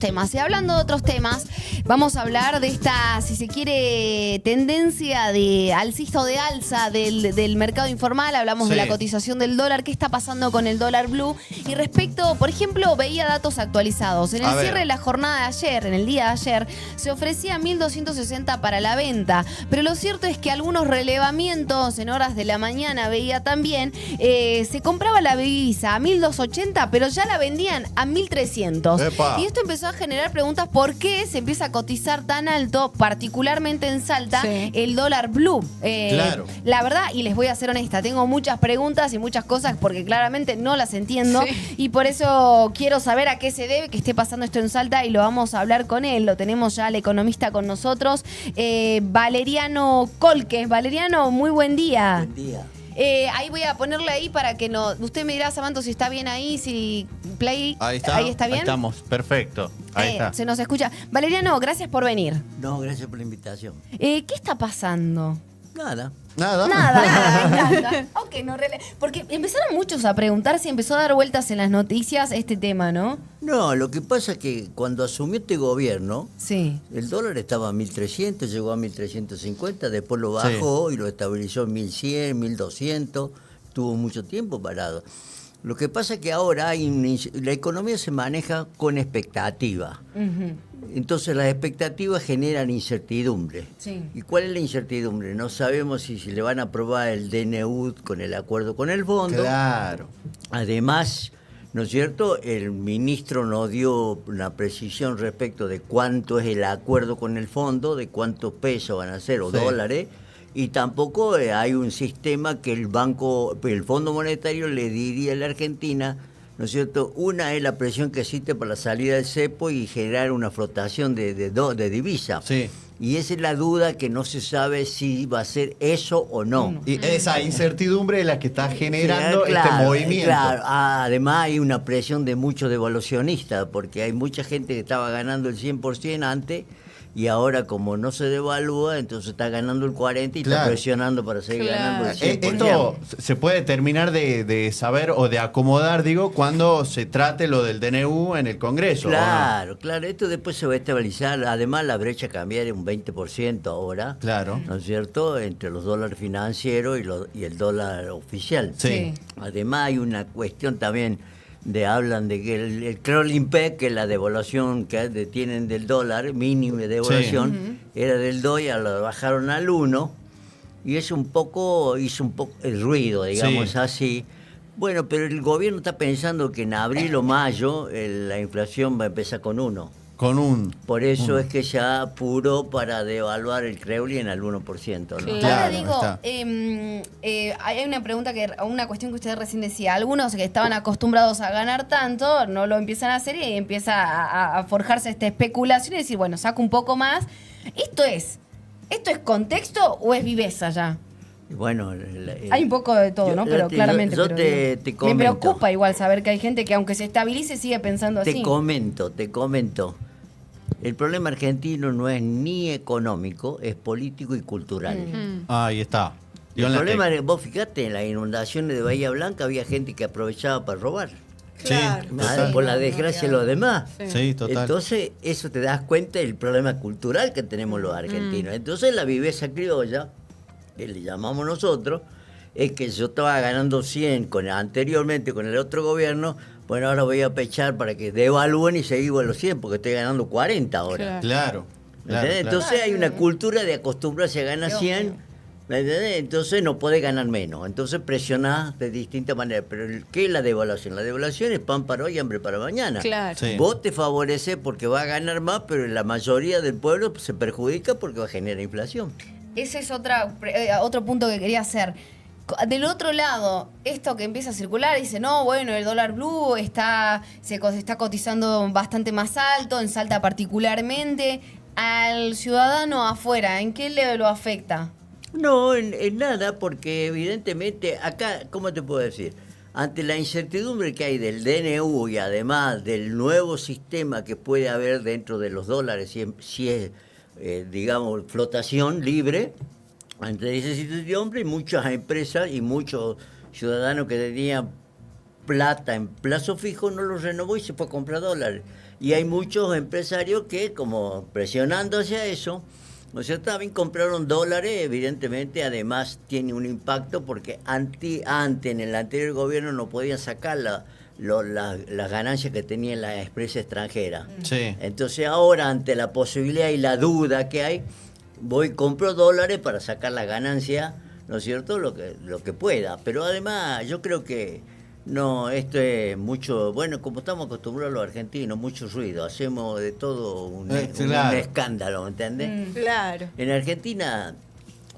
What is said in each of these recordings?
temas. Y hablando de otros temas, vamos a hablar de esta, si se quiere, tendencia de alcista o de alza del mercado informal. Hablamos de la cotización del dólar, qué está pasando con el dólar blue. Y respecto, por ejemplo, veía datos actualizados. En el cierre de la jornada de ayer, en el día de ayer, se ofrecía 1.260 para la venta. Pero lo cierto es que algunos relevamientos en horas de la mañana, veía también, se compraba la divisa a 1.280, pero ya la vendían a 1.300. ¡Epa! Y esto empezó a generar preguntas: ¿por qué se empieza a cotizar tan alto, particularmente en Salta, el dólar blue? Claro. La verdad, y les voy a ser honesta, tengo muchas preguntas y muchas cosas porque claramente no las entiendo, y por eso quiero saber a qué se debe que esté pasando esto en Salta, y lo vamos a hablar con él. Lo tenemos ya al economista con nosotros, Valeriano Colques. Valeriano, muy buen día. Buen día. Ahí voy a ponerle ahí para que no... Usted me dirá, Samanto, si está bien ahí, si play... Ahí está. Ahí está bien. Ahí estamos, perfecto. Ahí está. Se nos escucha. Valeriano, gracias por venir. No, gracias por la invitación. ¿Qué está pasando? Nada. Nada. Nada. Ok, no, porque empezaron muchos a preguntar si empezó a dar vueltas en las noticias este tema, ¿no? No, lo que pasa es que cuando asumió este gobierno, Sí. el dólar estaba a 1.300, llegó a 1.350, después lo bajó y lo estabilizó en 1.100, 1.200, tuvo mucho tiempo parado. Lo que pasa es que ahora la economía se maneja con expectativa. Entonces las expectativas generan incertidumbre. Sí. ¿Y cuál es la incertidumbre? No sabemos si le van a aprobar el DNU con el acuerdo con el fondo. Claro. Además, ¿no es cierto? El ministro no dio una precisión respecto de cuánto es el acuerdo con el fondo, de cuántos pesos van a ser o dólares. Y tampoco hay un sistema que el Fondo Monetario le diría a la Argentina, ¿no es cierto? Una es la presión que existe para la salida del cepo y generar una flotación de divisa. Sí. Y esa es la duda, que no se sabe si va a ser eso o no. Y esa incertidumbre es la que está generando Sí, claro, este movimiento. Claro. Además hay una presión de muchos devaluacionistas, porque hay mucha gente que estaba ganando el 100% antes, y ahora como no se devalúa, entonces está ganando el 40% y está presionando para seguir ganando el 100%. Esto se puede terminar de saber o de acomodar, digo, cuando se trate lo del DNU en el Congreso. Claro, claro, esto después se va a estabilizar. Además la brecha cambiaría un 20% ahora, Claro. ¿no es cierto?, entre los dólares financieros y el dólar oficial. Sí. Además hay una cuestión también hablan de que el Kröll-Limpec, que es la devaluación que tienen del dólar, mínimo de devaluación, era del 2 y lo bajaron al 1, y hizo un poco el ruido, digamos así. Bueno, pero el gobierno está pensando que en abril o mayo la inflación va a empezar con 1. Por eso es que ya apuró para devaluar el Kröll al 1%, ¿no? Ahora digo, hay una pregunta, una cuestión que usted recién decía. Algunos que estaban acostumbrados a ganar tanto, no lo empiezan a hacer y empieza a forjarse esta especulación y decir, bueno, saco un poco más. ¿Esto es contexto o es viveza ya? Bueno, hay un poco de todo, ¿no? Pero claramente. Yo te comento. Me preocupa igual saber que hay gente que aunque se estabilice sigue pensando así. Te comento. El problema argentino no es ni económico, es político y cultural. Ahí está. El problema es, vos fijate, en las inundaciones de Bahía Blanca había gente que aprovechaba para robar. Claro. Por la desgracia de los demás. Sí, total. Entonces, eso te das cuenta del problema cultural que tenemos los argentinos. Entonces, la viveza criolla, que le llamamos nosotros, es que yo estaba ganando 100 anteriormente con el otro gobierno. Bueno, ahora voy a pechar para que devalúen y seguir a los 100, porque estoy ganando 40 ahora. Claro. Entonces hay una cultura de acostumbrarse a ganar 100, ¿me entendés? Entonces no podés ganar menos. Entonces presionás de distintas maneras. Pero ¿qué es la devaluación? La devaluación es pan para hoy y hambre para mañana. Claro. Sí. Vos te favoreces porque vas a ganar más, pero la mayoría del pueblo se perjudica porque va a generar inflación. Ese es otro punto que quería hacer. Del otro lado, esto que empieza a circular, dice, no, bueno, el dólar blue se está cotizando bastante más alto, en Salta particularmente. Al ciudadano afuera, ¿en qué lo afecta? No, en nada, porque evidentemente acá, ¿cómo te puedo decir? Ante la incertidumbre que hay del DNU y además del nuevo sistema que puede haber dentro de los dólares, si es digamos, flotación libre, ante esa incertidumbre, muchas empresas y muchos ciudadanos que tenían plata en plazo fijo, no lo renovó y se fue a comprar dólares. Y hay muchos empresarios que, como presionándose a eso, ¿no es cierto? También compraron dólares, evidentemente, además tiene un impacto porque antes, en el anterior gobierno, no podían sacar las ganancias que tenía la empresa extranjera. Sí. Entonces ahora, ante la posibilidad y la duda que hay, compro dólares para sacar la ganancia, ¿no es cierto?, lo que pueda. Pero además yo creo que no, esto es mucho, bueno, como estamos acostumbrados los argentinos, mucho ruido, hacemos de todo un escándalo, ¿entendés? Claro. En Argentina,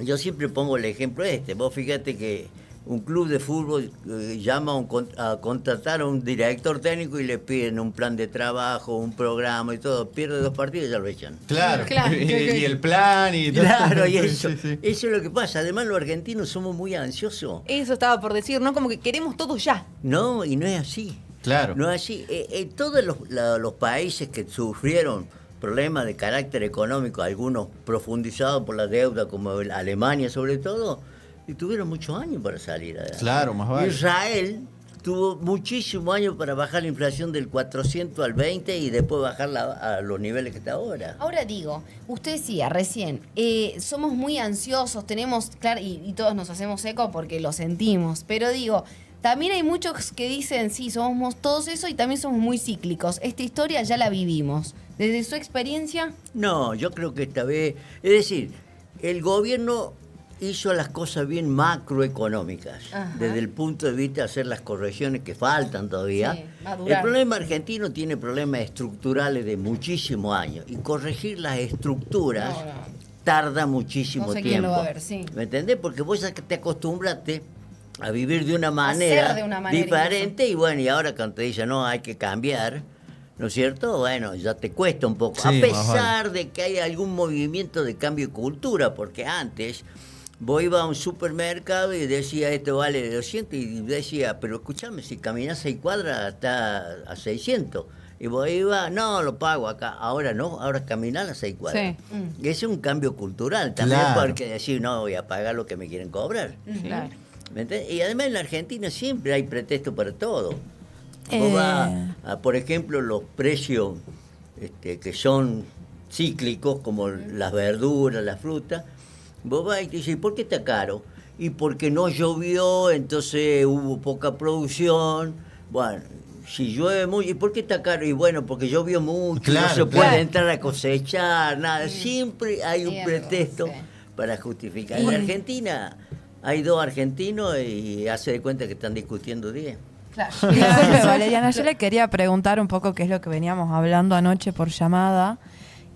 yo siempre pongo el ejemplo vos fíjate que un club de fútbol llama a contratar a un director técnico y le piden un plan de trabajo, un programa y todo, pierde 2 partidos y ya lo echan. Claro. Y el plan y todo. Claro, y eso, Sí. eso es lo que pasa. Además, los argentinos somos muy ansiosos. Eso estaba por decir, ¿no? Como que queremos todo ya. No, y no es así. Claro. No es así. Todos los países que sufrieron problemas de carácter económico, algunos profundizados por la deuda, como Alemania sobre todo, y tuvieron muchos años para salir adelante. Claro, más vale. Israel tuvo muchísimos años para bajar la inflación del 400 al 20 y después bajarla a los niveles que está ahora. Ahora digo, usted decía recién, somos muy ansiosos, tenemos, claro, y todos nos hacemos eco porque lo sentimos, pero digo, también hay muchos que dicen, sí, somos todos eso y también somos muy cíclicos. Esta historia ya la vivimos. ¿Desde su experiencia? No, yo creo que esta vez, es decir, el gobierno hizo las cosas bien macroeconómicas, Ajá. desde el punto de vista de hacer las correcciones que faltan todavía. Sí, va a durar. El problema argentino tiene problemas estructurales de muchísimos años y corregir las estructuras tarda muchísimo No sé tiempo. quién lo va a ver, sí. ¿Me entendés? Porque vos ya que te acostumbraste a vivir de una manera, de una manera diferente y bueno, y ahora cuando te dicen, no, hay que cambiar, ¿no es cierto? Bueno, ya te cuesta un poco. Sí, A más pesar vale. de que hay algún movimiento de cambio de cultura, porque antes vos ibas a un supermercado y decía, esto vale 200, y decía, pero escúchame, si caminás 6 cuadras está a 600. Y vos ibas, no, lo pago acá. Ahora no, ahora caminar a 6 cuadras. Sí. Y ese es un cambio cultural. También Claro. porque decir, no, voy a pagar lo que me quieren cobrar. Claro. ¿Me entendés? Y además en la Argentina siempre hay pretexto para todo. Vos vas a, por ejemplo, los precios que son cíclicos, como las verduras, las frutas, vos vas y te dices, ¿por qué está caro? Y porque no llovió, entonces hubo poca producción. Bueno, si llueve mucho, ¿y por qué está caro? Y bueno, porque llovió mucho, Claro, no se puede claro. entrar a cosechar, nada. Siempre hay un Sí, pretexto sí. para justificar. En Argentina hay 2 argentinos y hace de cuenta que están discutiendo 10. Claro. Valeriana, yo le quería preguntar un poco qué es lo que veníamos hablando anoche por llamada.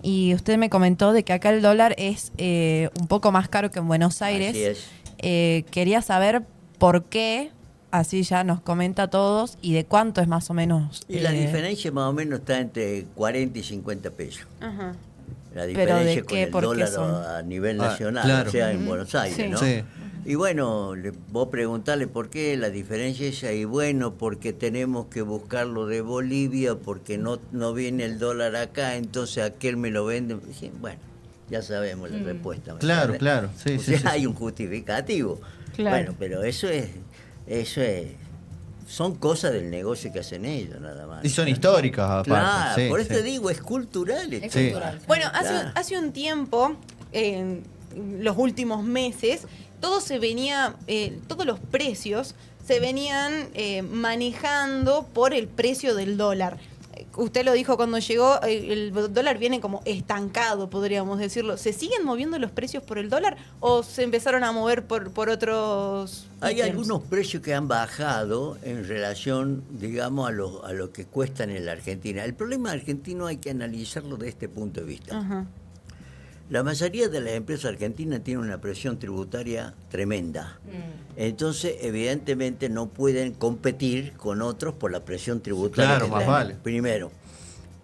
Y usted me comentó de que acá el dólar es un poco más caro que en Buenos Aires. Así es. Quería saber por qué, así ya nos comenta a todos, y de cuánto es más o menos. Y la diferencia más o menos está entre 40 y 50 pesos. Ajá. La ¿Pero diferencia de con qué? el ¿Por qué dólar son? a nivel Ah, nacional, claro. o sea, en Buenos Aires, Sí. ¿no? Sí. Y bueno, vos preguntarle por qué la diferencia es ahí. Bueno, porque tenemos que buscarlo de Bolivia, porque no viene el dólar acá, entonces aquel me lo vende. Sí, bueno, ya sabemos la respuesta. ¿me Claro, entendés? claro. Sí, O sí, sea, sí, hay sí. un justificativo. Claro. Bueno, pero eso es, son cosas del negocio que hacen ellos, nada más. Y son históricas, aparte. Claro, sí, por sí. eso te digo, es cultural. Es esto. Sí. cultural. Bueno, Claro. hace un tiempo, en los últimos meses, todo se venía, todos los precios se venían manejando por el precio del dólar. Usted lo dijo cuando llegó, el dólar viene como estancado, podríamos decirlo. ¿Se siguen moviendo los precios por el dólar o se empezaron a mover por otros Hay ítems? algunos precios que han bajado en relación, digamos, a lo que cuestan en la Argentina. El problema argentino hay que analizarlo de este punto de vista. Ajá. La mayoría de las empresas argentinas tienen una presión tributaria tremenda. Entonces, evidentemente, no pueden competir con otros por la presión tributaria. Claro, que más tienen. vale. Primero.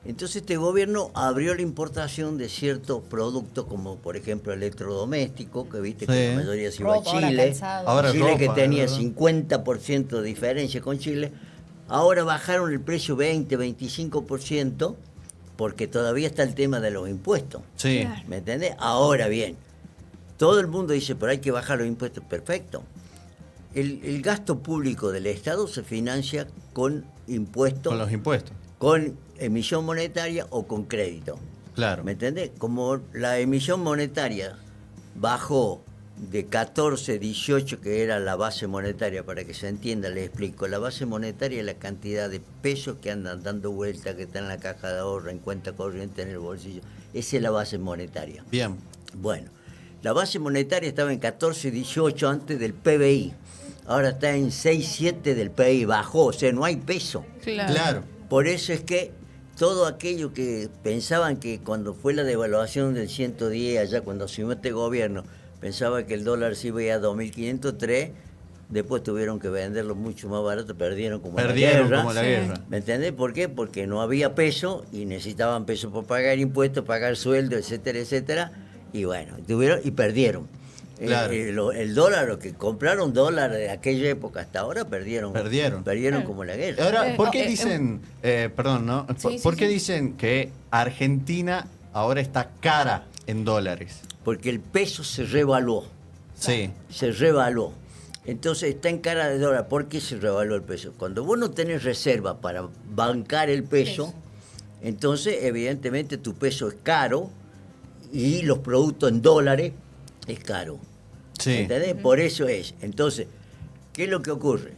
Entonces, este gobierno abrió la importación de ciertos productos, como por ejemplo electrodomésticos, que viste que Sí. la mayoría se iba a Ropa, ahora Chile. calzado. Ahora Chile que ropa, tenía ¿verdad? 50% de diferencia con Chile. Ahora bajaron el precio 20-25%, porque todavía está el tema de los impuestos. Sí. ¿Me entendés? Ahora bien, todo el mundo dice, pero hay que bajar los impuestos. Perfecto. el gasto público del Estado se financia con impuestos, Con los impuestos. con emisión monetaria o con crédito. Claro. ¿Me entendés? Como la emisión monetaria bajó de 14, 18, que era la base monetaria, para que se entienda, les explico. La base monetaria es la cantidad de pesos que andan dando vuelta, que están en la caja de ahorro, en cuenta corriente, en el bolsillo. Esa es la base monetaria. Bien. Bueno, la base monetaria estaba en 14, 18 antes del PBI. Ahora está en 6, 7 del PBI. Bajó, o sea, no hay peso. Claro. Por eso es que todo aquello que pensaban que cuando fue la devaluación del 110, allá cuando asumió este gobierno, pensaba que el dólar se iba a ir a 2.503, después tuvieron que venderlo mucho más barato, perdieron como la guerra. ¿Me entendés por qué? Porque no había peso y necesitaban peso para pagar impuestos, pagar sueldo, etcétera, etcétera. Y bueno, perdieron. Claro. El dólar, los que compraron dólar de aquella época hasta ahora, perdieron como la guerra. Ahora, ¿por qué dicen, perdón, ¿no? ¿Por qué dicen que Argentina ahora está cara en dólares? Porque el peso se revaluó. Sí. Se revaluó. Entonces está en cara de dólar. ¿Por qué se revaluó el peso? Cuando vos no tenés reserva para bancar el peso, entonces evidentemente tu peso es caro y los productos en dólares es caro. Sí. ¿Entendés? Por eso es. Entonces, ¿qué es lo que ocurre?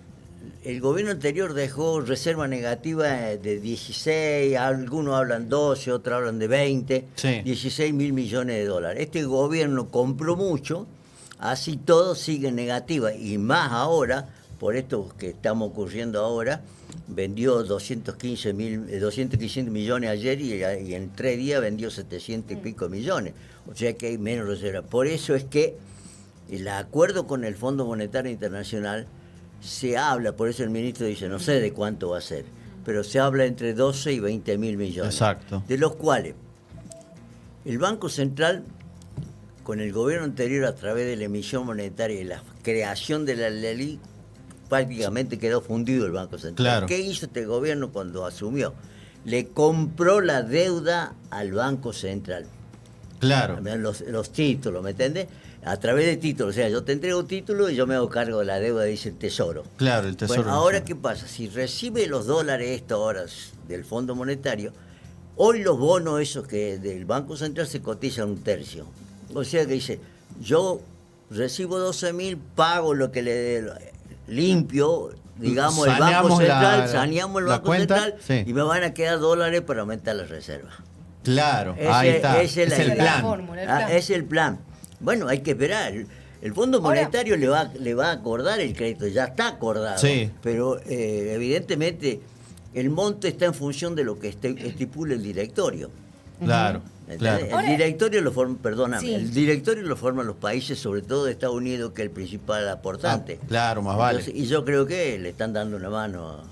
El gobierno anterior dejó reserva negativa de 16, algunos hablan 12, otros hablan de 20, 16 mil millones de dólares. Este gobierno compró mucho, así todo sigue negativa, y más ahora, por esto que estamos ocurriendo ahora, vendió 215 millones ayer y en 3 días vendió 700 y pico millones. O sea que hay menos reserva. Por eso es que el acuerdo con el Fondo Monetario Internacional se habla, por eso el ministro dice, no sé de cuánto va a ser, pero se habla entre 12 y 20 mil millones. Exacto. De los cuales el Banco Central, con el gobierno anterior, a través de la emisión monetaria y la creación de la ley, prácticamente quedó fundido el Banco Central. Claro. ¿Qué hizo este gobierno cuando asumió? Le compró la deuda al Banco Central. Claro. Los títulos, ¿me entiendes? A través de títulos, o sea, yo te entrego un título y yo me hago cargo de la deuda, dice el Tesoro. Claro, el Tesoro. Bueno, ahora, ¿qué pasa? Si recibe los dólares estas horas del Fondo Monetario, hoy los bonos esos que del Banco Central se cotizan 1/3. O sea que dice, yo recibo 12.000, pago lo que le limpio, digamos, el Banco Central, saneamos el Banco Central y me van a quedar dólares para aumentar la reserva. Claro, ahí está. Es el plan. Es el plan. Bueno, hay que esperar. El Fondo Monetario le va a acordar el crédito, ya está acordado. Sí. Pero evidentemente el monto está en función de lo que estipula el directorio. Claro. Claro. El directorio lo forma, el directorio lo forman los países, sobre todo de Estados Unidos, que es el principal aportante. Claro, más vale. Entonces, y yo creo que le están dando una mano a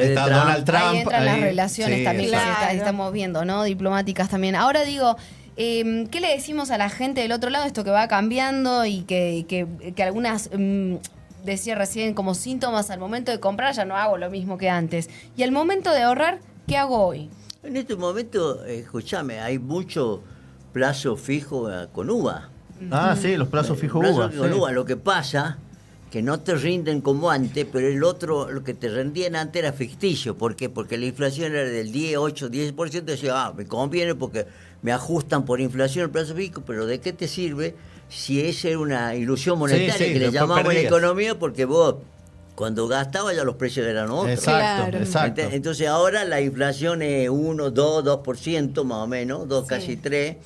está Donald Trump. Ahí entran las relaciones también que estamos viendo, ¿no? Diplomáticas también. Ahora digo, ¿qué le decimos a la gente del otro lado? Esto que va cambiando y que algunas... decía recién, como síntomas al momento de comprar, ya no hago lo mismo que antes. Y al momento de ahorrar, ¿qué hago hoy? En este momento, escúchame, hay mucho plazo fijo con UVA. Ah, sí, los plazos fijos UVA. Con UVA. Lo que pasa que no te rinden como antes, pero el otro, lo que te rendían antes era ficticio. ¿Por qué? Porque la inflación era del 10, 8, 10%. Decía, me conviene porque me ajustan por inflación el plazo fijo, pero ¿de qué te sirve si esa es una ilusión monetaria que le llamamos en economía? Porque vos, cuando gastabas, ya los precios eran otros. Exacto, exacto. Entonces ahora la inflación es 1, 2% más o menos, 2, casi 3%.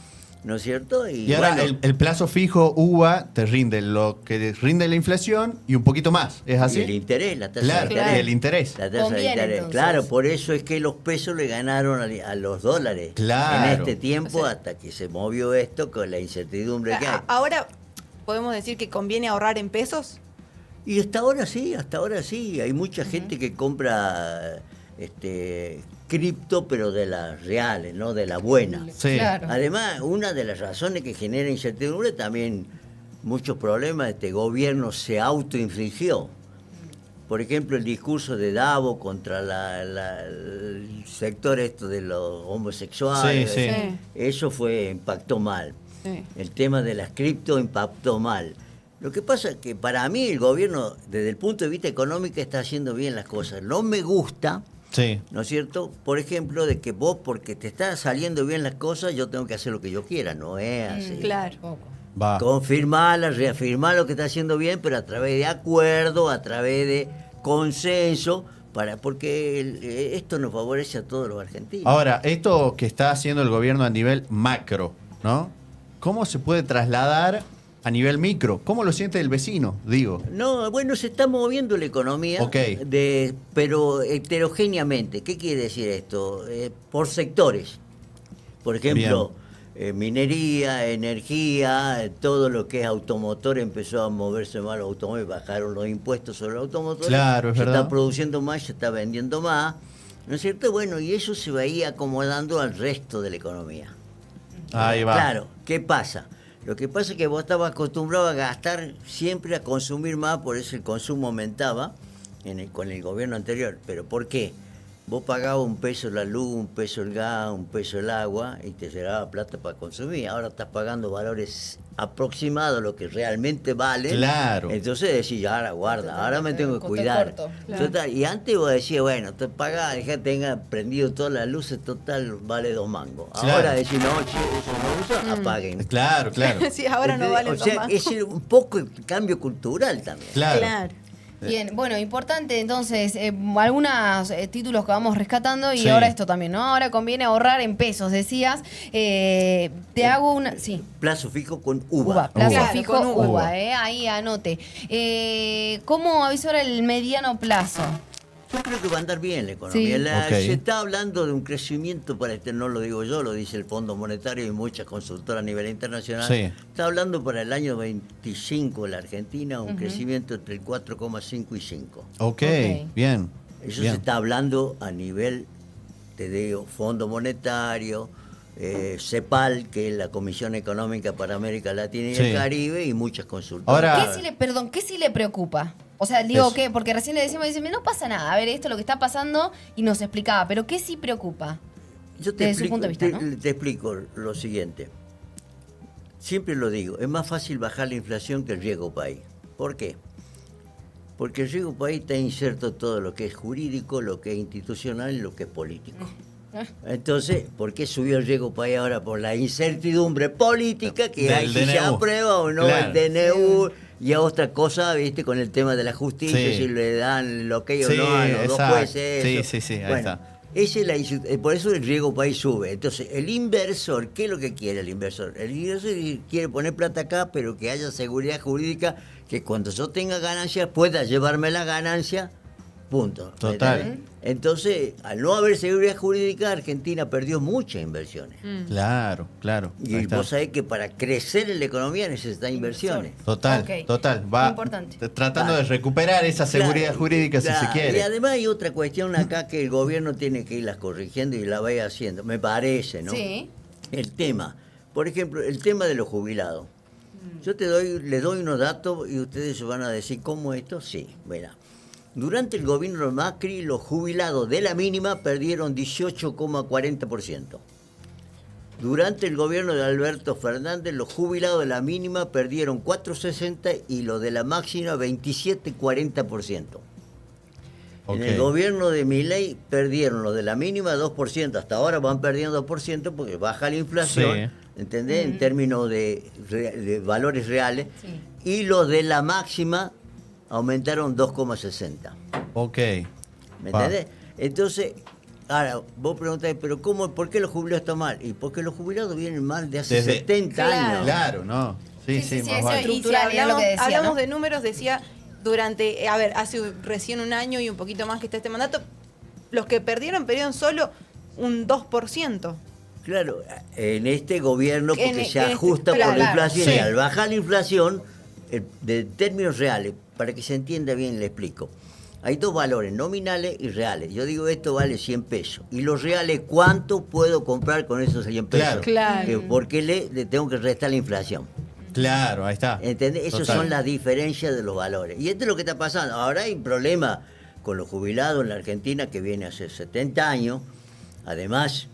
¿No es cierto? Y ahora bueno, el plazo fijo UVA te rinde lo que rinde la inflación y un poquito más, ¿es así? Y el interés, la tasa de interés. El interés. La tasa de interés. Entonces. Claro, por eso es que los pesos le ganaron a los dólares en este tiempo, hasta que se movió esto con la incertidumbre que hay. Ahora, ¿podemos decir que conviene ahorrar en pesos? Y hasta ahora sí. Hay mucha gente que compra cripto, pero de las reales, no de la buena. Sí. Claro. Además, una de las razones que genera incertidumbre también muchos problemas este gobierno se autoinfligió. Por ejemplo, el discurso de Davos contra el sector de los homosexuales, eso impactó mal. Sí. El tema de las cripto impactó mal. Lo que pasa es que para mí el gobierno, desde el punto de vista económico, está haciendo bien las cosas. No me gusta, Sí. ¿no es cierto? Por ejemplo, de que vos, porque te están saliendo bien las cosas, yo tengo que hacer lo que yo quiera. No es así. Claro. Va. Confirmarla, reafirmar lo que está haciendo bien, pero a través de acuerdo, a través de consenso, porque esto nos favorece a todos los argentinos. Ahora, esto que está haciendo el gobierno a nivel macro, ¿no? ¿Cómo se puede trasladar a nivel micro? ¿Cómo lo siente el vecino, digo? No, bueno, se está moviendo la economía, Ok. pero heterogéneamente. ¿Qué quiere decir esto? Por sectores. Por ejemplo, minería, energía, todo lo que es automotor empezó a moverse más los automóviles, bajaron los impuestos sobre los automotores. Claro, es se verdad. está produciendo más, se está vendiendo más. ¿No es cierto? Bueno, y eso se va a ir acomodando al resto de la economía. Ahí va. Claro, ¿qué pasa? Lo que pasa es que vos estabas acostumbrado a gastar siempre, a consumir más, por eso el consumo aumentaba con el gobierno anterior. ¿Pero por qué? Vos pagabas $1 la luz, $1 el gas, $1 el agua y te llegaba plata para consumir. Ahora estás pagando valores aproximados a lo que realmente vale. Claro. Entonces decís, ahora guarda, ahora me tengo que Costo cuidar. corto. Total, y antes vos decías, bueno, te pagás, dejá que tenga prendido todas las luces, total, vale 2 mangos. Claro. Ahora decís, no, che, eso no usa, apaguen. Claro, claro. Sí, ahora no ¿Entendés? vale O sea, más. es un poco el cambio cultural también. Claro. Claro. Bien, bueno, importante entonces, algunos títulos que vamos rescatando y Sí. ahora esto también, ¿no? Ahora conviene ahorrar en pesos, decías. Te hago una... Sí. Plazo fijo con Uva, uva. plazo Uva. fijo, Con uva, uva. ahí anote. ¿Cómo avisar el mediano plazo? Yo creo que va a andar bien la economía. Sí. Ok. Se está hablando de un crecimiento para no lo digo yo, lo dice el Fondo Monetario y muchas consultoras a nivel internacional. Sí. Está hablando para el año 25 la Argentina un crecimiento entre el 4,5 y 5. Ok, Ok. bien. Eso bien. se está hablando a nivel, te digo, Fondo Monetario, CEPAL, que es la Comisión Económica para América Latina y Sí. el Caribe, y muchas consultoras. Ahora- ¿Qué sí le preocupa? O sea, digo Eso. que, porque recién le decimos, dice, no pasa nada, a ver, esto es lo que está pasando y nos explicaba, pero ¿qué sí preocupa? Yo te desde su explico, punto de vista, ¿no? te explico lo siguiente. Siempre lo digo, es más fácil bajar la inflación que el riesgo país. ¿Por qué? Porque el riesgo país está inserto todo lo que es jurídico, lo que es institucional y lo que es político. Entonces, ¿por qué subió el riesgo país ahora? Por la incertidumbre política que Del hay si se DNU. aprueba o no Claro. el DNU y a otra cosa, viste, con el tema de la justicia, Sí. si le dan el ok o Sí, no a los dos exacto. jueces. Sí, eso. sí, ahí Bueno, está. esa es por eso el riesgo país sube. Entonces, el inversor, ¿qué es lo que quiere el inversor? El inversor quiere poner plata acá, pero que haya seguridad jurídica, que cuando yo tenga ganancias pueda llevarme la ganancia, punto. ¿Me Total. entendés? Entonces, al no haber seguridad jurídica, Argentina perdió muchas inversiones. Claro, claro. Y Ahí está. vos sabés que para crecer en la economía necesitas inversiones. Total, Ok. total. Va Importante. tratando de recuperar esa seguridad Claro, jurídica si se claro. quiere. Y además hay otra cuestión acá que el gobierno tiene que irlas corrigiendo y la vaya haciendo, me parece, ¿no? Sí. El tema, por ejemplo, el tema de los jubilados. Yo les doy unos datos y ustedes se van a decir, ¿cómo esto? Sí, mira. Durante el gobierno de Macri, los jubilados de la mínima perdieron 18,40%. Durante el gobierno de Alberto Fernández, los jubilados de la mínima perdieron 4,60% y los de la máxima 27,40%. Ok. En el gobierno de Milei perdieron los de la mínima 2%, hasta ahora van perdiendo 2% porque baja la inflación, Sí. ¿entendés? En términos de valores reales. Y los de la máxima aumentaron 2,60. Ok. ¿Me Va. entendés? Entonces, ahora, vos preguntás, ¿pero cómo, por qué los jubilados están mal? Y porque los jubilados vienen mal de hace Desde- 70 años. Claro, no. Sí, Sí, sí, sí, sí, más eso vale. es Y si estructural, era lo que decía, hablamos ¿no? de números, decía, hace recién un año y un poquito más que está este mandato, los que perdieron solo un 2%. Claro, en este gobierno, porque En se este, ajusta por claro, la inflación, sí. y al bajar la inflación, de términos reales, para que se entienda bien, le explico. Hay dos valores, nominales y reales. Yo digo, esto vale 100 pesos. Y los reales, ¿cuánto puedo comprar con esos 100 pesos? Claro. Porque le tengo que restar la inflación. Claro, ahí está. ¿Entendés? Esas Total. son las diferencias de los valores. Y esto es lo que está pasando. Ahora hay un problema con los jubilados en la Argentina que viene hace 70 años. Además,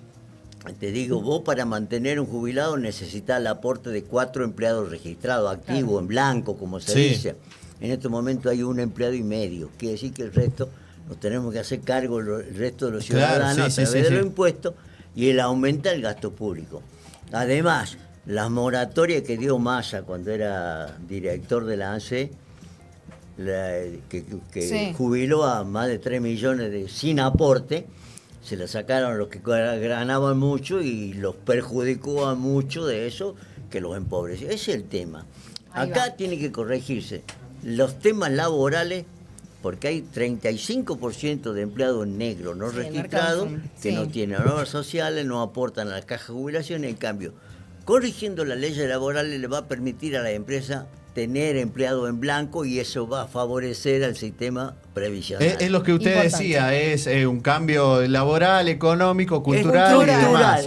te digo, vos para mantener un jubilado necesitas el aporte de 4 empleados registrados, activos, en blanco, como se dice. En este momento hay 1 empleado y medio. Quiere decir que el resto nos tenemos que hacer cargo el resto de los ciudadanos a través de los impuestos, y él aumenta el gasto público. Además, las moratorias que dio Massa cuando era director de la ANSE, que jubiló a más de 3 millones sin aporte, se la sacaron a los que ganaban mucho y los perjudicó a muchos de eso, que los empobreció. Ese es el tema. Acá tiene que corregirse los temas laborales, porque hay 35% de empleados negros no registrados que no tienen obras sociales, no aportan a la caja de jubilación. En cambio, corrigiendo las leyes laborales le va a permitir a la empresa tener empleados en blanco, y eso va a favorecer al sistema previsional. Es lo que usted decía, es un cambio laboral, económico, cultural y demás.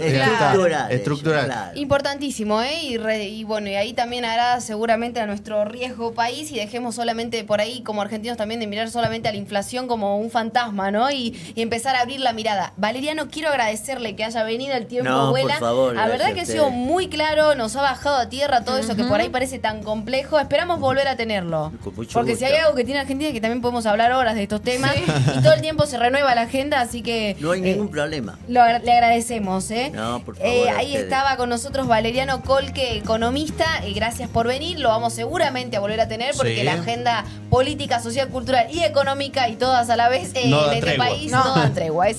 Estructural. Claro. Importantísimo, ¿eh? Y bueno, y ahí también hará seguramente a nuestro riesgo país, y dejemos solamente por ahí, como argentinos también, de mirar solamente a la inflación como un fantasma, ¿no? Y empezar a abrir la mirada. Valeriano, quiero agradecerle que haya venido, el tiempo vuela. Por favor, la verdad que ha sido muy claro, nos ha bajado a tierra todo eso que por ahí parece tan complejo. Esperamos volver a tenerlo. Porque gusto. si hay algo que tiene Argentina es que también podemos hablar horas de estos temas, y todo el tiempo se renueva la agenda, así que no hay ningún problema. Le agradecemos, ¿eh? No, por favor, ahí estaba con nosotros Valeriano Kolke, economista, y gracias por venir. Lo vamos seguramente a volver a tener, porque la agenda política, social, cultural y económica, y todas a la vez, no en este país no dan tregua.